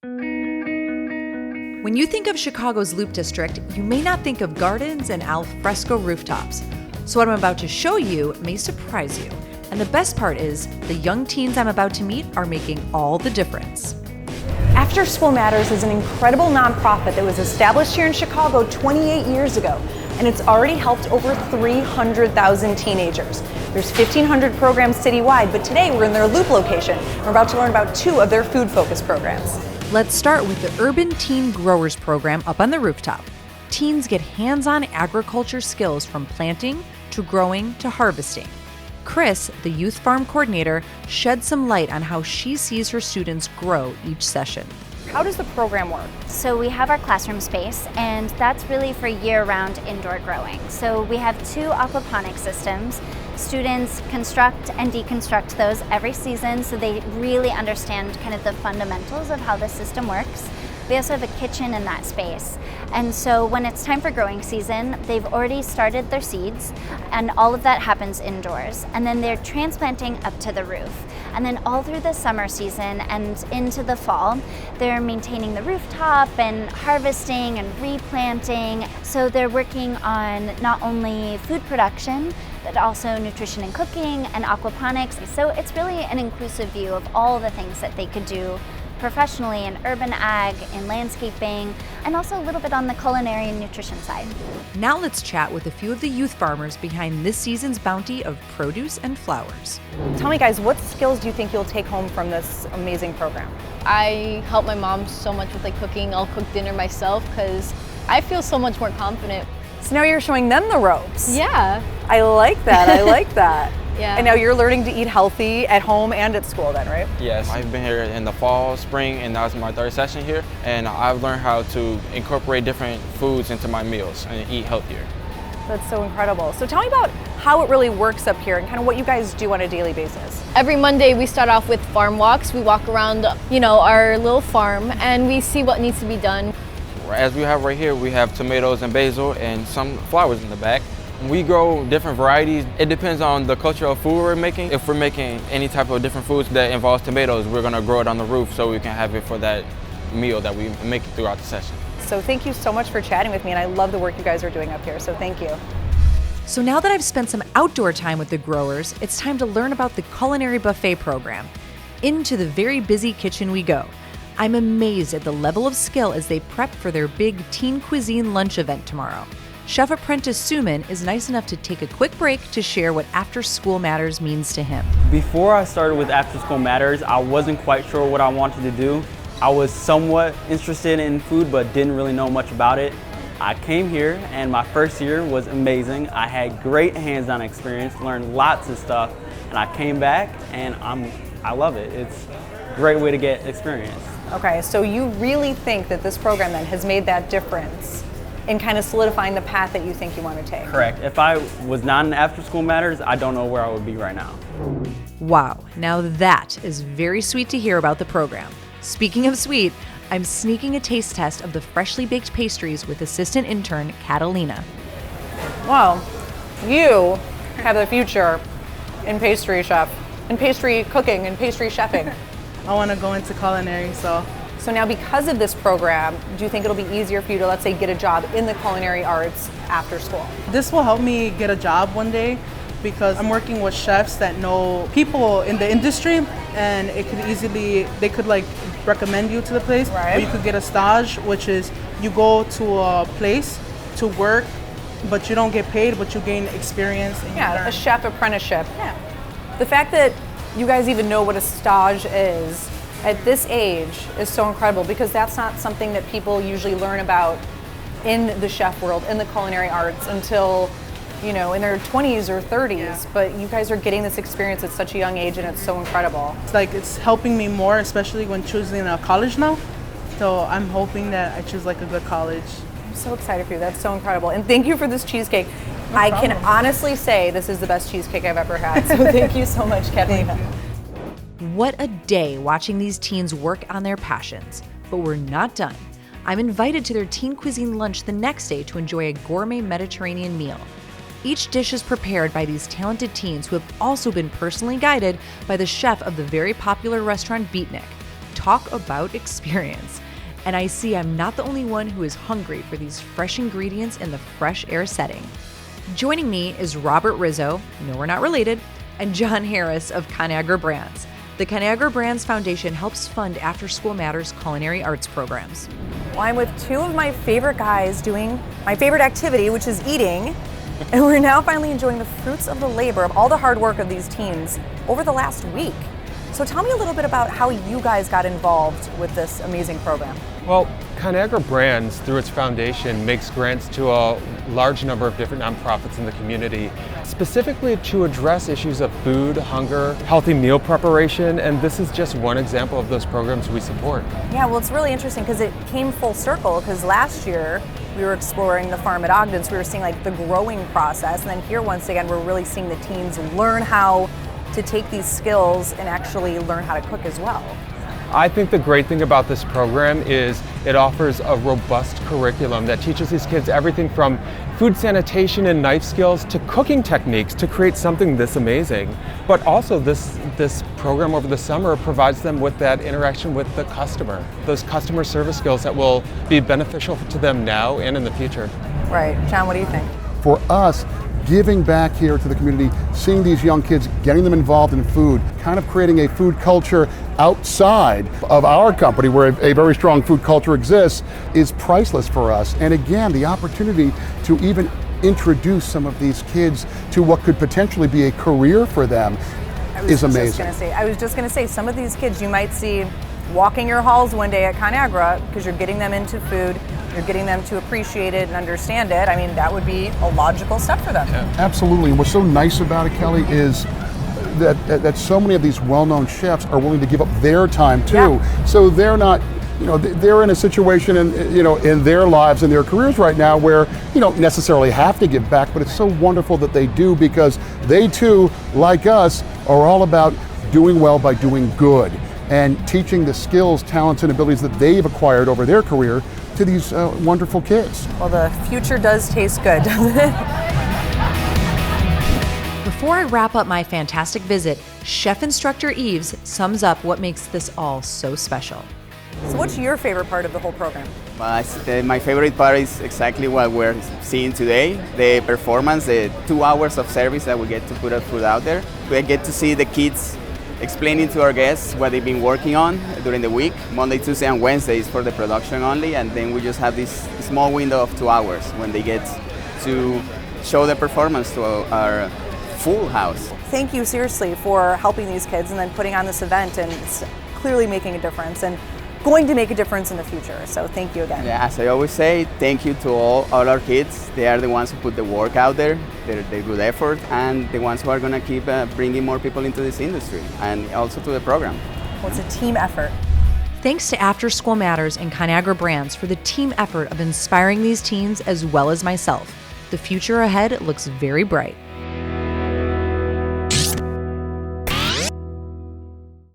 When you think of Chicago's Loop District, you may not think of gardens and al fresco rooftops. So what I'm about to show you may surprise you. And the best part is, the young teens I'm about to meet are making all the difference. After School Matters is an incredible nonprofit that was established here in Chicago 28 years ago, and it's already helped over 300,000 teenagers. There's 1,500 programs citywide, but today we're in their Loop location. We're about to learn about 2 of their food-focused programs. Let's start with the Urban Teen Growers program up on the rooftop. Teens get hands-on agriculture skills from planting to growing to harvesting. Chris, the youth farm coordinator, sheds some light on how she sees her students grow each session. How does the program work? So we have our classroom space, and that's really for year-round indoor growing. So we have 2 aquaponics systems. Students construct and deconstruct those every season, so they really understand kind of the fundamentals of how the system works. We also have a kitchen in that space. And so when it's time for growing season, they've already started their seeds, and all of that happens indoors. And then they're transplanting up to the roof. And then all through the summer season and into the fall, they're maintaining the rooftop and harvesting and replanting. So they're working on not only food production, but also nutrition and cooking and aquaponics. So it's really an inclusive view of all the things that they could do professionally in urban ag, in landscaping, and also a little bit on the culinary and nutrition side. Now let's chat with a few of the youth farmers behind this season's bounty of produce and flowers. Tell me guys, what skills do you think you'll take home from this amazing program? I help my mom so much with cooking. I'll cook dinner myself because I feel so much more confident. So now you're showing them the ropes. Yeah. I like that, I like that. Yeah. And now you're learning to eat healthy at home and at school then, right? Yes, I've been here in the fall, spring, and now it's my 3rd session here. And I've learned how to incorporate different foods into my meals and eat healthier. That's so incredible. So tell me about how it really works up here and kind of what you guys do on a daily basis. Every Monday we start off with farm walks. We walk around, our little farm and we see what needs to be done. As we have right here, we have tomatoes and basil and some flowers in the back. We grow different varieties. It depends on the culture of food we're making. If we're making any type of different foods that involves tomatoes, we're gonna grow it on the roof so we can have it for that meal that we make throughout the session. So thank you so much for chatting with me, and I love the work you guys are doing up here, so thank you. So now that I've spent some outdoor time with the growers, it's time to learn about the Culinary Buffet program. Into the very busy kitchen we go. I'm amazed at the level of skill as they prep for their big Teen Cuisine lunch event tomorrow. Chef apprentice Suman is nice enough to take a quick break to share what After School Matters means to him. Before I started with After School Matters, I wasn't quite sure what I wanted to do. I was somewhat interested in food, but didn't really know much about it. I came here and my first year was amazing. I had great hands-on experience, learned lots of stuff, and I came back and I love it. It's a great way to get experience. Okay, so you really think that this program then has made that difference in kind of solidifying the path that you think you want to take? Correct. If I was not in After School Matters, I don't know where I would be right now. Wow, now that is very sweet to hear about the program. Speaking of sweet, I'm sneaking a taste test of the freshly baked pastries with assistant intern Catalina. Well, you have the future in pastry cooking and pastry chefing. I want to go into culinary, so. So now because of this program, do you think it'll be easier for you to, let's say, get a job in the culinary arts after school? This will help me get a job one day because I'm working with chefs that know people in the industry, and they could like recommend you to the place. Right. Or you could get a stage, which is you go to a place to work, but you don't get paid, but you gain experience. And Yeah, a chef apprenticeship. Yeah. The fact that you guys even know what a stage is at this age is so incredible, because that's not something that people usually learn about in the chef world, in the culinary arts, until, in their 20s or 30s. Yeah. But you guys are getting this experience at such a young age, and it's so incredible. It's helping me more, especially when choosing a college now. So I'm hoping that I choose a good college. I'm so excited for you. That's so incredible. And thank you for this cheesecake. I can honestly say this is the best cheesecake I've ever had. So thank you so much, Catalina. What a day watching these teens work on their passions. But we're not done. I'm invited to their Teen Cuisine lunch the next day to enjoy a gourmet Mediterranean meal. Each dish is prepared by these talented teens who have also been personally guided by the chef of the very popular restaurant Beatnik. Talk about experience. And I see I'm not the only one who is hungry for these fresh ingredients in the fresh air setting. Joining me is Robert Rizzo, no, we're not related, and John Harris of Conagra Brands. The Conagra Brands Foundation helps fund After School Matters culinary arts programs. Well, I'm with two of my favorite guys doing my favorite activity, which is eating. And we're now finally enjoying the fruits of the labor of all the hard work of these teens over the last week. So tell me a little bit about how you guys got involved with this amazing program. Well, Conagra Brands, through its foundation, makes grants to a large number of different nonprofits in the community, specifically to address issues of food, hunger, healthy meal preparation, and this is just one example of those programs we support. Yeah, well, it's really interesting because it came full circle, because last year we were exploring the farm at Ogden, so we were seeing like the growing process, and then here once again we're really seeing the teens learn how to take these skills and actually learn how to cook as well. I think the great thing about this program is it offers a robust curriculum that teaches these kids everything from food sanitation and knife skills to cooking techniques to create something this amazing. But also this program over the summer provides them with that interaction with the customer, those customer service skills that will be beneficial to them now and in the future. Right. John, what do you think? For us, giving back here to the community, seeing these young kids, getting them involved in food, kind of creating a food culture outside of our company where a very strong food culture exists is priceless for us. And again, the opportunity to even introduce some of these kids to what could potentially be a career for them is amazing. I was just going to say, some of these kids you might see walking your halls one day at Conagra because you're getting them into food, you're getting them to appreciate it and understand it. I mean, that would be a logical step for them. Yeah. Absolutely. And what's so nice about it, Kelly, is that so many of these well-known chefs are willing to give up their time too. Yeah. So they're not, they're in a situation in their lives and their careers right now where you don't necessarily have to give back, but it's so wonderful that they do, because they too, like us, are all about doing well by doing good and teaching the skills, talents, and abilities that they've acquired over their career to these wonderful kids. Well, the future does taste good, doesn't it? Before I wrap up my fantastic visit, Chef Instructor Eves sums up what makes this all so special. So what's your favorite part of the whole program? My favorite part is exactly what we're seeing today, the performance, the 2 hours of service that we get to put our food out there. We get to see the kids explaining to our guests what they've been working on during the week. Monday, Tuesday, and Wednesday is for the production only, and then we just have this small window of 2 hours when they get to show the performance to our full house. Thank you seriously for helping these kids and then putting on this event, and it's clearly making a difference and going to make a difference in the future. So thank you again. Yeah, as I always say, thank you to all our kids. They are the ones who put the work out there, their good effort, and the ones who are going to keep bringing more people into this industry, and also to the program. Well, it's a team effort. Thanks to After School Matters and Conagra Brands for the team effort of inspiring these teens as well as myself. The future ahead looks very bright.